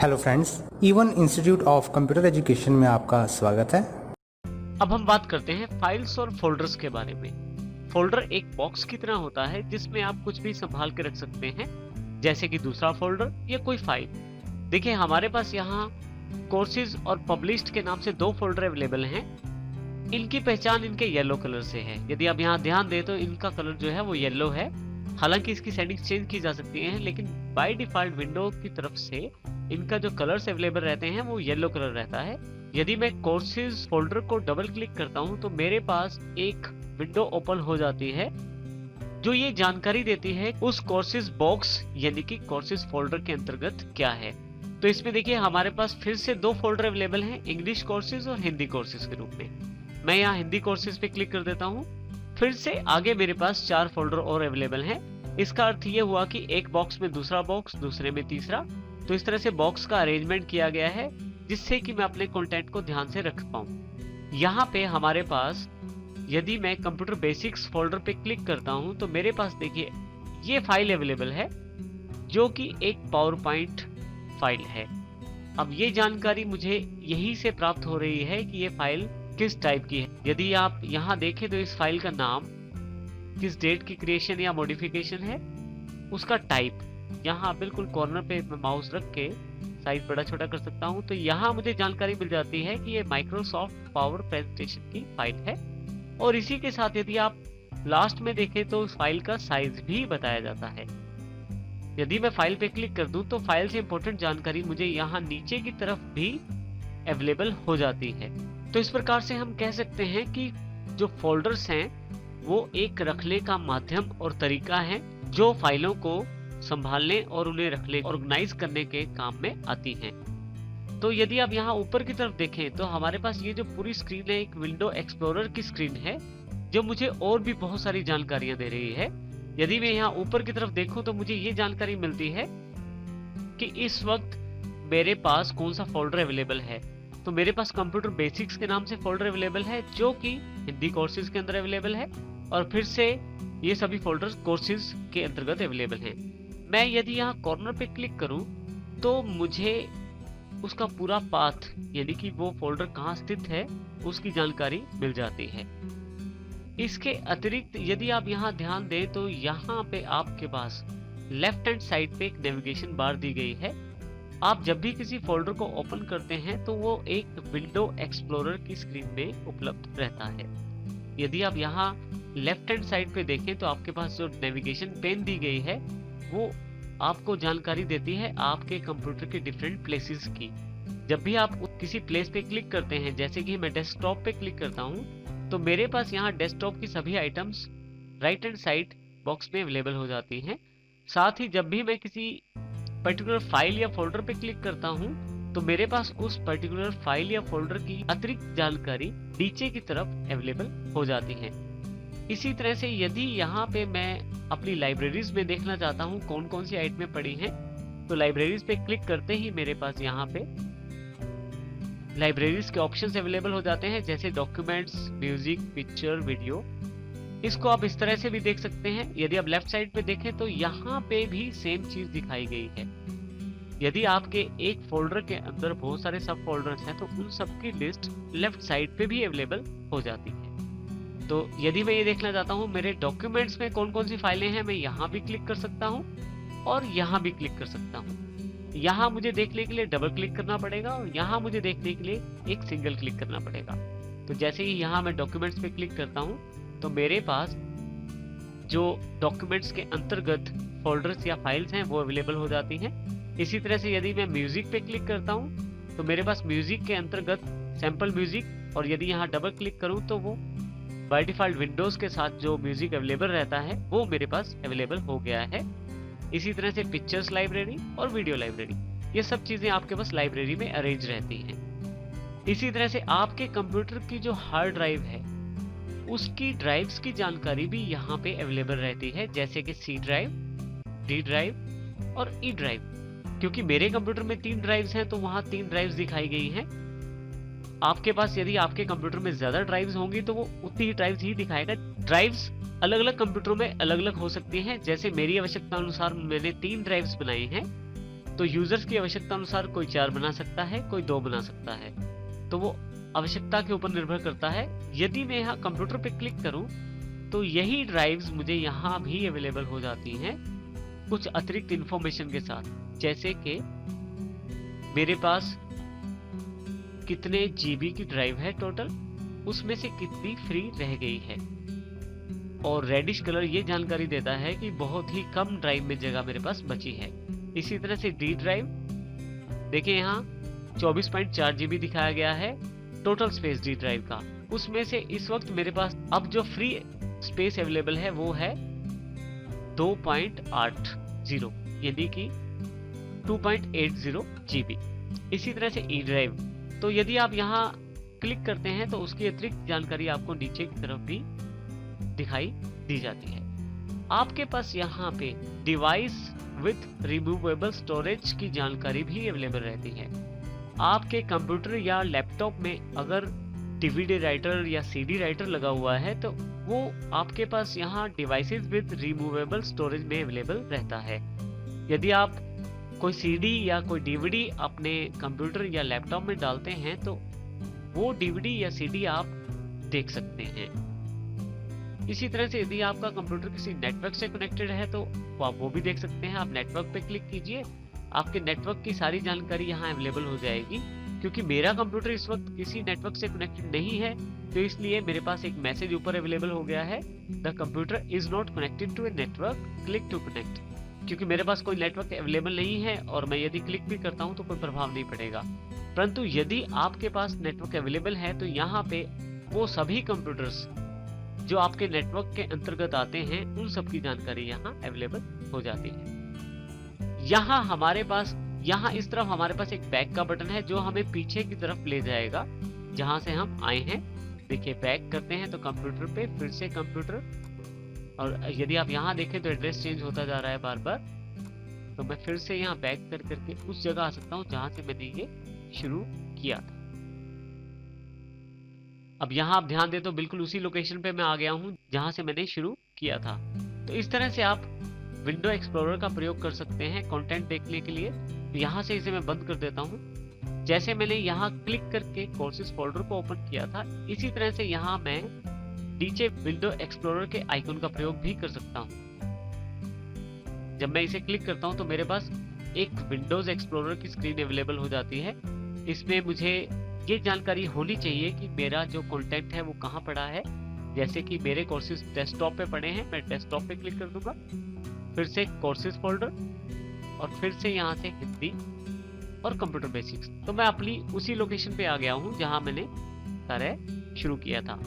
Hello friends, even institute of computer education में आपका स्वागत है। अब हम बात करते हैं फाइल्स और फोल्डर्स के बारे में। फोल्डर एक बॉक्स की तरह होता है जिसमें आप कुछ भी संभाल के रख सकते हैं, जैसे कि दूसरा फोल्डर या कोई फाइल। देखिए हमारे पास यहाँ कोर्सेज और पब्लिश्ड के नाम से 2 फोल्डर अवेलेबल हैं। इनकी पहचान इनके येलो कलर से है। यदि आप यहाँ ध्यान दें तो इनका कलर जो है वो येलो है। हालांकि इसकी सेटिंग्स चेंज की जा सकती हैं, लेकिन बाय डिफॉल्ट विंडो की तरफ से इनका जो कलर्स अवेलेबल रहते हैं वो येलो कलर रहता है। यदि मैं कोर्सेज फोल्डर को डबल क्लिक करता हूं तो मेरे पास एक विंडो ओपन हो जाती है जो ये जानकारी देती है उस कोर्सेज बॉक्स यानी कि कोर्सेज फोल्डर के अंतर्गत क्या है। तो इसमें देखिए हमारे पास फिर से 2 फोल्डर अवेलेबल हैं, इंग्लिश कोर्सेज और हिंदी कोर्सेज के रूप में। मैं यहाँ हिंदी कोर्सेज पे क्लिक कर देता हूँ। फिर से आगे मेरे पास 4 फोल्डर और अवेलेबल हैं। इसका अर्थ ये हुआ कि एक बॉक्स में दूसरा बॉक्स, दूसरे में तीसरा। तो इस तरह से बॉक्स का अरेंजमेंट किया गया है जिससे कि मैं अपने कंटेंट को ध्यान से रख पाऊं। यहाँ पे हमारे पास यदि मैं कंप्यूटर बेसिक्स फोल्डर पे क्लिक करता हूं तो मेरे पास देखिए ये फाइल अवेलेबल है जो कि एक पावर पॉइंट फाइल है। अब ये जानकारी मुझे यहीं से प्राप्त हो रही है कि ये फाइल किस टाइप की है। यदि आप यहाँ देखें तो इस फाइल का नाम, किस डेट की क्रिएशन या मॉडिफिकेशन है, उसका टाइप, यहाँ बिल्कुल कॉर्नर पे मैं माउस रख के साइज बड़ा छोटा कर सकता हूँ तो यहाँ मुझे जानकारी मिल जाती है कि ये माइक्रोसॉफ्ट पावर प्रेजेंटेशन की फाइल है। और इसी के साथ यदि आप लास्ट में देखें तो उस फाइल का साइज भी बताया जाता है। यदि मैं फाइल पे क्लिक कर दूं तो फाइल से इंपॉर्टेंट जानकारी मुझे यहाँ नीचे की तरफ भी अवेलेबल हो जाती है। तो इस प्रकार से हम कह सकते हैं कि जो फोल्डर्स हैं वो एक रखने का माध्यम और तरीका है जो फाइलों को संभालने और उन्हें रखने, ऑर्गेनाइज करने के काम में आती हैं। तो यदि आप यहाँ ऊपर की तरफ देखें तो हमारे पास ये जो पूरी स्क्रीन है एक विंडो एक्सप्लोरर की स्क्रीन है जो मुझे और भी बहुत सारी जानकारियां दे रही है। यदि मैं यहाँ ऊपर की तरफ देखूं तो मुझे ये जानकारी मिलती है कि इस वक्त मेरे पास कौन सा फोल्डर अवेलेबल है। तो मेरे पास कंप्यूटर बेसिक्स के नाम से फोल्डर अवेलेबल है जो कि हिंदी कोर्सेज के अंदर अवेलेबल है, और फिर से ये सभी फोल्डर्स कोर्सेज के अंतर्गत अवेलेबल हैं। मैं यदि यहाँ कॉर्नर पे क्लिक करूं तो मुझे उसका पूरा पाथ यानी कि वो फोल्डर कहाँ स्थित है उसकी जानकारी मिल जाती है। इसके अतिरिक्त यदि आप यहाँ ध्यान दें तो यहाँ पे आपके पास लेफ्ट हैंड साइड पे एक नेविगेशन बार दी गई है। आप जब भी किसी फोल्डर को ओपन करते हैं तो वो एक विंडो एक्सप्लोरर की स्क्रीन में उपलब्ध रहता है। यदि आप यहाँ लेफ्ट हैंड साइड पे देखें तो आपके पास जो नेविगेशन पेन दी गई है वो आपको जानकारी देती है आपके कंप्यूटर के डिफरेंट प्लेसेस की। जब भी आप किसी प्लेस पे क्लिक करते हैं, जैसे कि मैं डेस्कटॉप पे क्लिक करता हूं तो मेरे पास यहाँ डेस्कटॉप की सभी items right hand side box में अवेलेबल हो जाती हैं। साथ ही जब भी मैं किसी पर्टिकुलर फाइल या फोल्डर पे क्लिक करता हूं तो मेरे पास उस पर्टिकुलर फाइल या फोल्डर की अतिरिक्त जानकारी नीचे की तरफ अवेलेबल हो जाती है। इसी तरह से यदि यहाँ पे मैं अपनी लाइब्रेरीज में देखना चाहता हूँ कौन कौन सी आइटमें पड़ी हैं तो लाइब्रेरीज पे क्लिक करते ही मेरे पास यहाँ पे लाइब्रेरीज के ऑप्शंस अवेलेबल हो जाते हैं, जैसे डॉक्यूमेंट्स, म्यूजिक, पिक्चर, वीडियो। इसको आप इस तरह से भी देख सकते हैं। यदि आप लेफ्ट साइड पे देखें तो यहाँ पे भी सेम चीज दिखाई गई है। यदि आपके एक फोल्डर के अंदर बहुत सारे सब फोल्डर्स हैं तो उन सब की लिस्ट लेफ्ट साइड पे भी अवेलेबल हो जाती है। तो यदि मैं ये देखना चाहता हूँ मेरे डॉक्यूमेंट्स में कौन कौन सी फाइलें हैं, मैं यहाँ भी क्लिक कर सकता हूँ और यहाँ भी क्लिक कर सकता हूँ। यहाँ मुझे देखने के लिए डबल क्लिक करना पड़ेगा और यहाँ मुझे देखने के लिए एक सिंगल क्लिक करना पड़ेगा। तो जैसे ही यहाँ मैं डॉक्यूमेंट्स पे क्लिक करता हूँ तो मेरे पास जो डॉक्यूमेंट्स के अंतर्गत फोल्डर्स या फाइल्स हैं वो अवेलेबल हो जाती हैं। इसी तरह से यदि मैं म्यूजिक पे क्लिक करता हूँ तो मेरे पास म्यूजिक के अंतर्गत सैंपल म्यूजिक, और यदि यहाँ डबल क्लिक करूँ तो वो बाय डिफॉल्ट विंडोज के साथ जो म्यूजिक अवेलेबल रहता है वो मेरे पास अवेलेबल हो गया है। इसी तरह से पिक्चर्स लाइब्रेरी और वीडियो लाइब्रेरी, ये सब चीजें आपके पास लाइब्रेरी में अरेंज रहती हैं। इसी तरह से आपके कंप्यूटर की जो हार्ड ड्राइव है उसकी ड्राइव्स की जानकारी भी यहाँ पे अवेलेबल रहती है, जैसे कि सी ड्राइव, डी ड्राइव और ई ड्राइव। क्योंकि मेरे कंप्यूटर में 3 ड्राइव्स हैं तो वहाँ 3 ड्राइव्स दिखाई गई हैं। आपके पास यदि आपके कंप्यूटर में ज्यादा ड्राइव्स होंगी तो वो उतनी ही ड्राइव्स ही दिखाएगा। ड्राइव्स अलग अलग कंप्यूटरों में अलग अलग हो सकती हैं। जैसे मेरी आवश्यकता अनुसार मैंने 3 ड्राइव्स बनाई हैं तो यूजर्स की आवश्यकता अनुसार कोई 4 बना सकता है, कोई 2 बना सकता है, तो वो आवश्यकता के ऊपर निर्भर करता है। यदि मैं यहाँ कंप्यूटर पे क्लिक करूँ तो यही ड्राइव्स मुझे यहाँ भी अवेलेबल हो जाती हैं कुछ अतिरिक्त इंफॉर्मेशन के साथ, जैसे कि मेरे पास कितने जीबी की ड्राइव है टोटल, उसमें से कितनी फ्री रह गई है, और रेडिश कलर ये जानकारी देता है कि बहुत ही कम ड्राइव में जगह मेरे पास बची है। इसी तरह से डी ड्राइव देखिए यहाँ 24.4 जीबी दिखाया गया है टोटल स्पेस डी ड्राइव का, उसमें से इस वक्त मेरे पास अब जो फ्री स्पेस अवेलेबल है वो है 2.80 यानी कि 2.80 जीबी। इसी तरह से ई ड्राइव, तो यदि आप यहाँ क्लिक करते हैं तो उसकी अतिरिक्त जानकारी आपको नीचे की तरफ भी दिखाई दी जाती है। आपके पास यहाँ पे डिवाइस विथ रिमूवेबल स्टोरेज की जानकारी भी अवेलेबल रहती है। आपके कंप्यूटर या लैपटॉप में अगर डीवीडी राइटर या सीडी राइटर लगा हुआ है तो वो आपके पास यहाँ डिवाइसेस विद रिमूवेबल स्टोरेज में अवेलेबल रहता है। यदि आप कोई सीडी या कोई डीवीडी अपने कंप्यूटर या लैपटॉप में डालते हैं तो वो डीवीडी या सीडी आप देख सकते हैं। इसी तरह से यदि आपका कंप्यूटर किसी नेटवर्क से कनेक्टेड है तो आप वो भी देख सकते हैं। आप नेटवर्क पे क्लिक कीजिए, आपके नेटवर्क की सारी जानकारी यहाँ अवेलेबल हो जाएगी। क्योंकि मेरा कंप्यूटर इस वक्त किसी नेटवर्क से कनेक्टेड नहीं है तो इसलिए मेरे पास एक मैसेज ऊपर अवेलेबल हो गया है, the computer is not connected to a network, click to connect. क्योंकि मेरे पास कोई नेटवर्क अवेलेबल नहीं है और मैं यदि क्लिक भी करता हूँ तो कोई प्रभाव नहीं पड़ेगा। परंतु यदि आपके पास नेटवर्क अवेलेबल है तो यहाँ पे वो सभी कंप्यूटर्स जो आपके नेटवर्क के अंतर्गत आते हैं उन सब की जानकारी यहाँ अवेलेबल हो जाती है। यहाँ हमारे पास इस तरफ हमारे पास एक बैक का बटन है जो हमें पीछे की तरफ ले जाएगा जहां से हम आए हैं। देखिए बैक करते हैं तो कंप्यूटर पे फिर से कंप्यूटर, और यदि आप यहाँ देखें तो एड्रेस चेंज होता जा रहा है बार बार, तो मैं फिर से यहाँ बैक कर करके उस जगह आ सकता हूँ जहां से मैंने ये शुरू किया था। अब यहाँ आप ध्यान दें तो बिल्कुल उसी लोकेशन पे मैं आ गया हूँ जहां से मैंने शुरू किया था। तो इस तरह से आप विंडो एक्सप्लोरर का प्रयोग कर सकते हैं कंटेंट देखने के लिए। तो यहाँ से इसे मैं बंद कर देता हूँ। जैसे मैंने यहाँ क्लिक करके कोर्सेज फोल्डर को ओपन किया था, इसी तरह से यहाँ मैं नीचे विंडो एक्सप्लोरर के आइकन का प्रयोग भी कर सकता हूँ। जब मैं इसे क्लिक करता हूँ तो मेरे पास एक विंडोज एक्सप्लोरर की स्क्रीन अवेलेबल हो जाती है। इसमें मुझे ये जानकारी होनी चाहिए कि मेरा जो कंटेंट है वो कहाँ पड़ा है। जैसे कि मेरे कोर्सेज डेस्कटॉप पे पड़े हैं, मैं डेस्कटॉप पे क्लिक कर दूंगा, फिर से कोर्सेज फोल्डर और फिर से यहाँ से हिंदी और कंप्यूटर बेसिक्स। तो मैं अपनी उसी लोकेशन पे आ गया हूँ जहाँ मैंने कार्य शुरू किया था।